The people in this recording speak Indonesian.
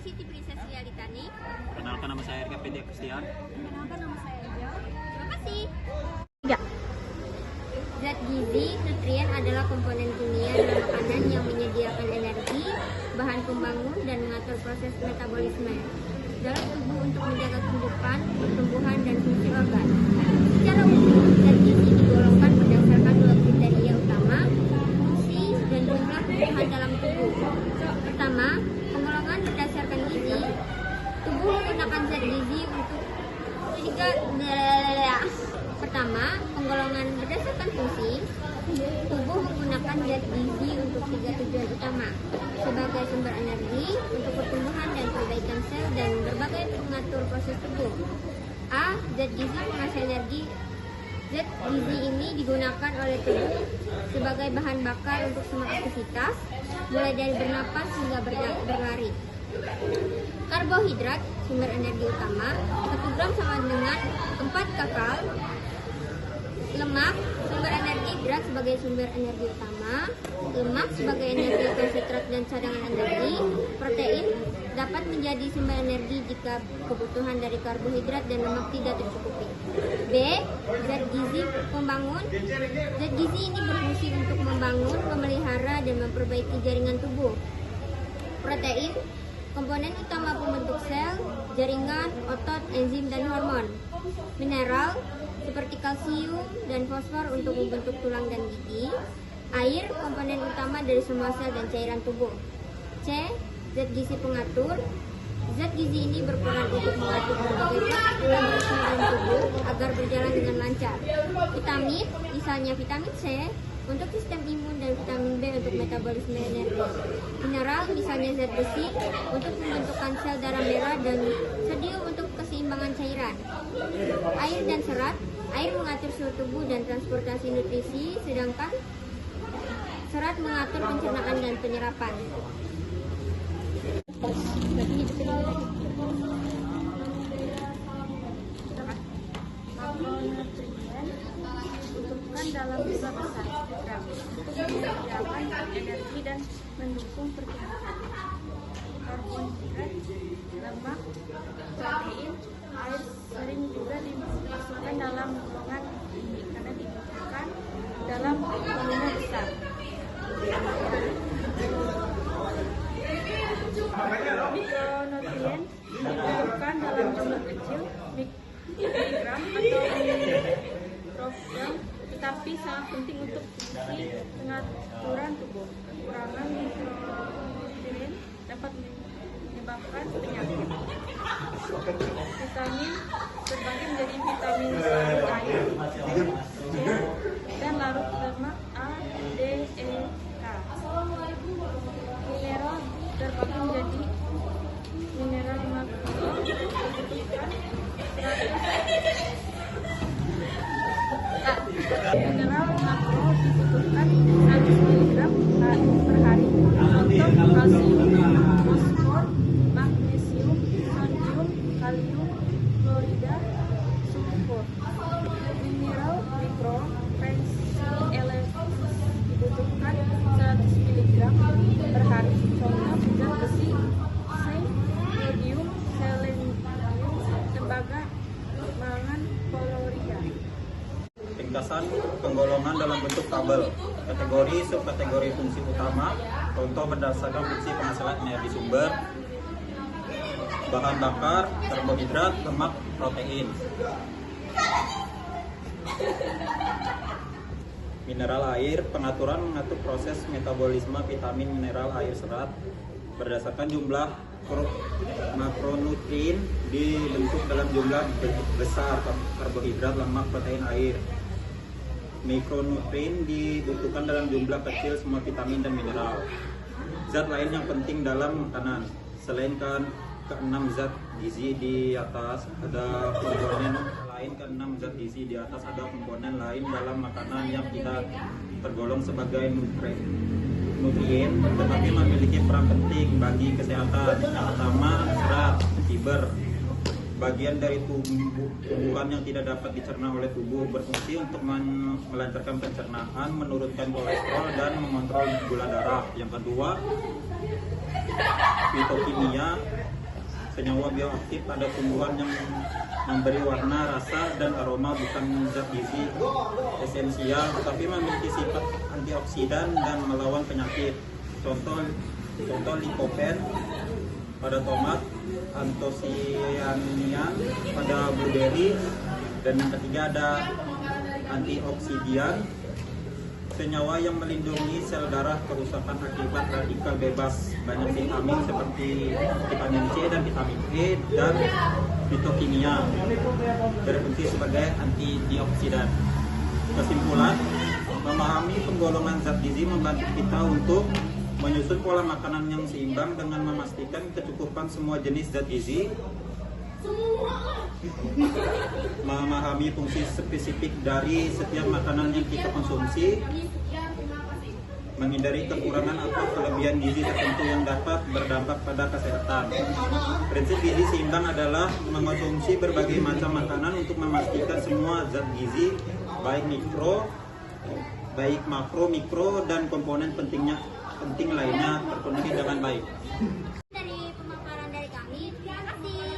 Siti Princess Lialitani. Perkenalkan, nama saya Erika Pedia Kristian. Perkenalkan, nama saya Angel. Terima kasih. 3. Zat gizi, nutrien adalah komponen kimia dalam makanan yang menyediakan energi, bahan pembangun, dan mengatur proses metabolisme dalam tubuh untuk menjaga kehidupan, pertumbuhan, dan fungsi organ. Secara umum, zat gizi digolongkan berdasarkan dua kriteria utama, fungsi dan jumlah kebutuhan dalam tubuh. Pertama, penggolongan berdasarkan gizi. Tubuh menggunakan zat gizi untuk Pertama, penggolongan berdasarkan fungsi. Tubuh menggunakan zat gizi untuk 3 tujuan utama, sebagai sumber energi, untuk pertumbuhan dan perbaikan sel, dan berbagai pengatur proses tubuh. A. Zat gizi penghasil energi. Zat gizi ini digunakan oleh tubuh sebagai bahan bakar untuk semua aktivitas, mulai dari bernapas hingga berlari. Karbohidrat, sumber energi utama. 1 gram sama dengan 4 kakal. Lemak, sumber energi. Berat sebagai sumber energi utama. Lemak sebagai energi konsentrat dan cadangan energi. Protein dapat menjadi sumber energi jika kebutuhan dari karbohidrat dan lemak tidak tercukupi. B. Zat gizi pembangun. Zat gizi ini berfungsi untuk membangun, memelihara, dan memperbaiki jaringan tubuh. Protein, komponen utama pembentuk sel, jaringan, otot, enzim, dan hormon. Mineral, seperti kalsium dan fosfor untuk membentuk tulang dan gigi. Air, komponen utama dari semua sel dan cairan tubuh. C. Zat gizi pengatur. Zat gizi ini berperan untuk mengatur berbagai proses metabolisme dalam tubuh agar berjalan dengan lancar. Vitamin, misalnya vitamin C, untuk sistem imun, dan vitamin B untuk metabolisme energi. Mineral, misalnya zat besi, untuk pembentukan sel darah merah, dan sodium untuk keseimbangan cairan. Air dan serat. Air mengatur suhu tubuh dan transportasi nutrisi, sedangkan serat mengatur pencernaan dan penyerapan. Makronutrien dibutuhkan dalam jumlah besar untuk menyediakan energi dan mendukung pertumbuhan. Karbohidrat, lemak, protein, air sering juga dimasukkan dalam golongan ini karena dibutuhkan dalam volume besar. Mikronutrien dibutuhkan dalam jumlah kecil, miligram atau mikrogram, tetapi sangat penting untuk fungsi pengaturan tubuh. Kekurangan mikronutrien dapat menyebabkan penyakit. Vitamin terbagi menjadi vitamin air, C, dan larut lemak A, D, E, K. Mineral terbagi menjadi mineral makro dibutuhkan 100 mg per hari untuk kalsium, fosfor, magnesium, sodium, kalium, klorida, sulfur. Mineral mikro elementis dibutuhkan 100 mg per hari, contoh zat besi, zinc, sodium, selenium, tembaga, mangan, klorida. Ringkasan penggolongan dalam bentuk tabel. Kategori, subkategori, fungsi utama. Contoh berdasarkan fungsi penghasilan energi sumber, bahan bakar, karbohidrat, lemak, protein. Mineral air, pengaturan mengatur proses metabolisme vitamin, mineral, air, serat berdasarkan jumlah makronutrien dibentuk dalam jumlah besar, karbohidrat, lemak, protein, air. Mikronutrien dibutuhkan dalam jumlah kecil, semua vitamin dan mineral. Zat lain yang penting dalam makanan, selain keenam zat gizi di atas, ada komponen lain. Keenam zat gizi di atas, ada komponen lain dalam makanan yang tidak tergolong sebagai nutrien tetapi memiliki peran penting bagi kesehatan. Yang pertama, serat, fiber, bagian dari tumbuhan yang tidak dapat dicerna oleh tubuh, berfungsi untuk melancarkan pencernaan, menurunkan kolesterol, dan mengontrol gula darah. Yang kedua, fitokimia, senyawa bioaktif pada tumbuhan yang memberi warna, rasa, dan aroma, bukan zat gizi esensial, tetapi memiliki sifat antioksidan dan melawan penyakit. Contoh lycopene pada tomat, antosianian pada blueberry, dan yang ketiga ada antioksidan, senyawa yang melindungi sel darah kerusakan akibat radikal bebas. Banyak vitamin seperti vitamin C dan vitamin E dan fitokimia berfungsi sebagai antioksidan. Kesimpulan, memahami penggolongan zat gizi membantu kita untuk menyusun pola makanan yang seimbang dengan memastikan kecukupan semua jenis zat gizi, memahami fungsi spesifik dari setiap makanan yang kita konsumsi, menghindari kekurangan atau kelebihan gizi tertentu yang dapat berdampak pada kesehatan. Prinsip gizi seimbang adalah mengonsumsi berbagai macam makanan untuk memastikan semua zat gizi, baik makro, mikro, dan komponen penting lainnya terpenuhi dengan baik. Dari pemaparan dari kami, terima kasih.